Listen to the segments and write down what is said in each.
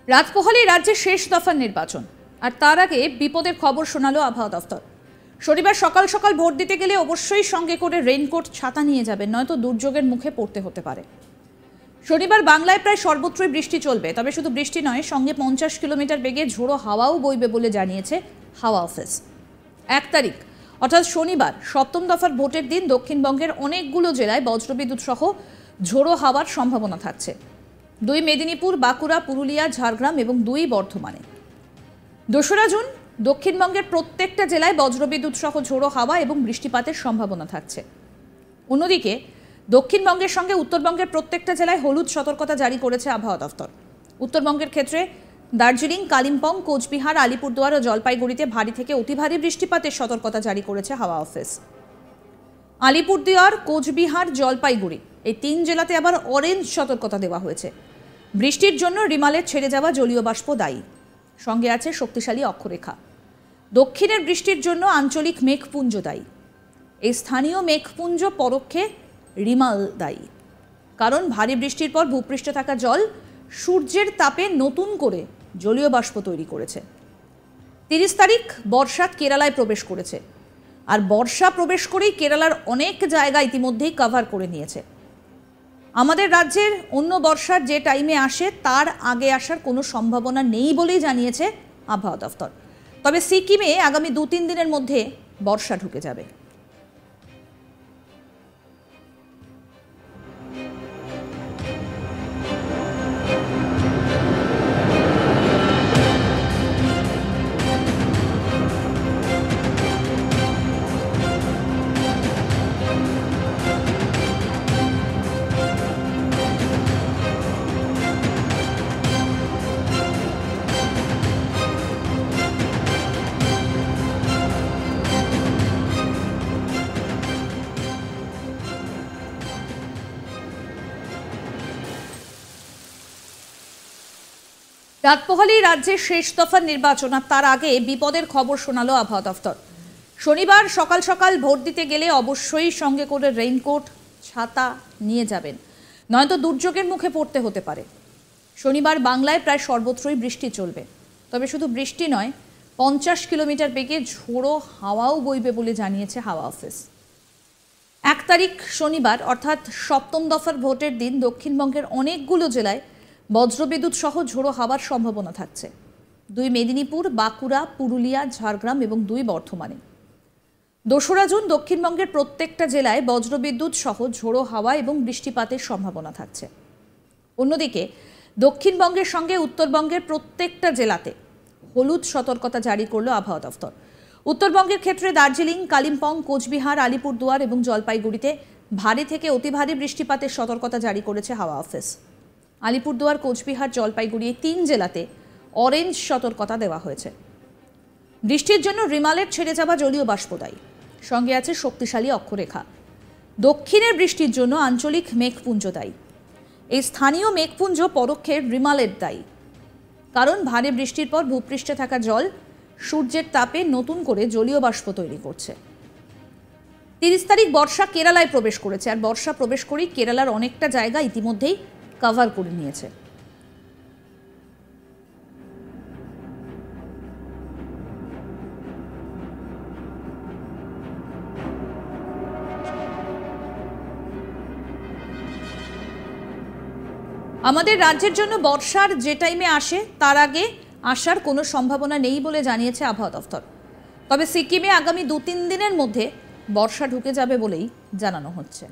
রাত পোহালেই রাজ্যে শেষ দফার নির্বাচন, আর তার আগে বিপদের খবর শোনালো আবহাওয়া দফতর। শনিবার সকাল সকাল ভোট দিতে গেলে অবশ্যই সঙ্গে করে রেইনকোট, ছাতা নিয়ে যাবেন, নয়তো দুর্যোগের মুখে পড়তে হতে পারে। শনিবার বাংলায় প্রায় সর্বত্রই বৃষ্টি চলবে, তবে শুধু বৃষ্টি নয়, সঙ্গে 50 কিলোমিটার বেগে ঝোড়ো হাওয়াও বইবে বলে জানিয়েছে হাওয়া অফিস। 1 তারিখ অর্থাৎ শনিবার সপ্তম দফার ভোটের দিন দক্ষিণবঙ্গের অনেকগুলো জেলায় বজ্রবিদ্যুৎ সহ ঝোড়ো হাওয়ার সম্ভাবনা থাকছে। 2 মেদিনীপুর, বাঁকুড়া, পুরুলিয়া, ঝাড়গ্রাম এবং 2 বর্ধমানে। 2রা জুন দক্ষিণবঙ্গের প্রত্যেকটা জেলায় বজ্রবিদ্যুৎ সহ ঝোড়ো হাওয়া এবং বৃষ্টিপাতের সম্ভাবনা থাকছে। অন্যদিকে দক্ষিণবঙ্গের সঙ্গে উত্তরবঙ্গের প্রত্যেকটা জেলায় হলুদ সতর্কতা জারি করেছে আবহাওয়া দফতর। উত্তরবঙ্গের ক্ষেত্রে দার্জিলিং, কালিম্পং, কোচবিহার, আলিপুরদুয়ার ও জলপাইগুড়িতে ভারী থেকে অতি ভারী বৃষ্টিপাতের সতর্কতা জারি করেছে হাওয়া অফিস। আলিপুরদুয়ার, কোচবিহার, জলপাইগুড়ি এই 3 জেলাতে আবার অরেঞ্জ সতর্কতা দেওয়া হয়েছে। বৃষ্টির জন্য রিমালের ছেড়ে যাওয়া জলীয় বাষ্প দায়ী, সঙ্গে আছে শক্তিশালী অক্ষরেখা। দক্ষিণের বৃষ্টির জন্য আঞ্চলিক মেঘপুঞ্জ দায়ী। এই স্থানীয় মেঘপুঞ্জ পরোক্ষে রিমাল দায়ী, কারণ ভারী বৃষ্টির পর ভূপৃষ্ঠে থাকা জল সূর্যের তাপে নতুন করে জলীয় বাষ্প তৈরি করেছে। 30 তারিখ বর্ষা কেরালায় প্রবেশ করেছে, আর বর্ষা প্রবেশ করেই কেরালার অনেক জায়গা ইতিমধ্যেই কভার করে নিয়েছে। আমাদের রাজ্যের অন্য বর্ষার যে টাইমে আসে তার আগে আসার কোনো সম্ভাবনা নেই বলেই জানিয়েছে আবহাওয়া দফতর। তবে সিকিমে আগামী 2-3 দিনের মধ্যে বর্ষা ঢুকে যাবে। রাত পোহালেই রাজ্যের শেষ দফার নির্বাচন, আর তার আগে বিপদের খবর শোনালো আবহাওয়া দফতর। শনিবার সকাল সকাল ভোট দিতে গেলে অবশ্যই সঙ্গে করে রেইনকোট, ছাতা নিয়ে যাবেন, নয়তো দুর্যোগের মুখে পড়তে হতে পারে। শনিবার বাংলায় প্রায় সর্বত্রই বৃষ্টি চলবে, তবে শুধু বৃষ্টি নয়, 50 কিলোমিটার বেগে ঝোড়ো হাওয়াও বইবে বলে জানিয়েছে হাওয়া অফিস। 1 তারিখ শনিবার অর্থাৎ সপ্তম দফার ভোটের দিন দক্ষিণবঙ্গের অনেকগুলো জেলায় বজ্রবিদ্যুৎ সহ ঝোড়ো হাওয়ার সম্ভাবনা থাকছে। 2 মেদিনীপুর, বাঁকুড়া, পুরুলিয়া, ঝাড়গ্রাম এবং 2 বর্ধমানে। 2রা জুন দক্ষিণবঙ্গের প্রত্যেকটা জেলায় বজ্রবিদ্যুৎ সহ ঝোড়ো হাওয়া এবং বৃষ্টিপাতের সম্ভাবনা থাকছে। অন্যদিকে দক্ষিণবঙ্গের সঙ্গে উত্তরবঙ্গের প্রত্যেকটা জেলাতে হলুদ সতর্কতা জারি করল আবহাওয়া দফতর। উত্তরবঙ্গের ক্ষেত্রে দার্জিলিং, কালিম্পং, কোচবিহার, আলিপুরদুয়ার এবং জলপাইগুড়িতে ভারী থেকে অতি ভারী বৃষ্টিপাতের সতর্কতা জারি করেছে হাওয়া অফিস। আলিপুরদুয়ার, কোচবিহার, জলপাইগুড়ি এই 3 জেলাতে অরেঞ্জ সতর্কতা দেওয়া হয়েছে। বৃষ্টির জন্য রিমালের ছেড়ে যাওয়া জলীয় বাষ্প দায়ী, সঙ্গে আছে শক্তিশালী অক্ষরেখা। দক্ষিণের বৃষ্টির জন্য আঞ্চলিক মেঘপুঞ্জ দায়ী। এই স্থানীয় মেঘপুঞ্জ পরোক্ষে রিমালের দায়ী, কারণ ভারী বৃষ্টির পর ভূপৃষ্ঠে থাকা জল সূর্যের তাপে নতুন করে জলীয় বাষ্প তৈরি করছে। 30 তারিখ বর্ষা কেরালায় প্রবেশ করেছে, আর বর্ষা প্রবেশ করেই কেরালার অনেকটা জায়গা ইতিমধ্যেই কভার করে নিয়েছে। আমাদের রাজ্যের জন্য বর্ষার যে টাইমে আসে তার আগে আসার কোনো সম্ভাবনা নেই বলে জানিয়েছে আবহাওয়া দফতর। তবে সিকিমে আগামী 2-3 দিনের মধ্যে বর্ষা ঢুকে যাবে বলেই জানানো হচ্ছে।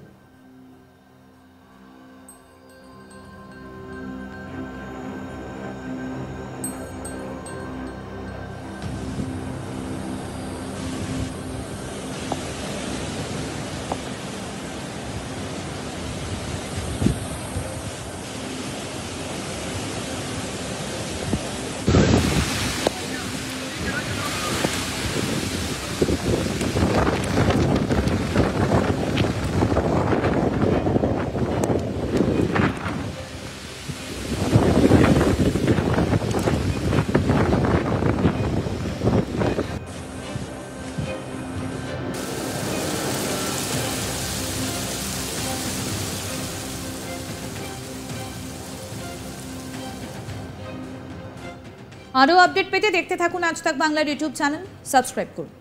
আরও আপডেট পেতে দেখতে থাকুন আজ তাক বাংলার ইউটিউব চ্যানেল, সাবস্ক্রাইব করুন।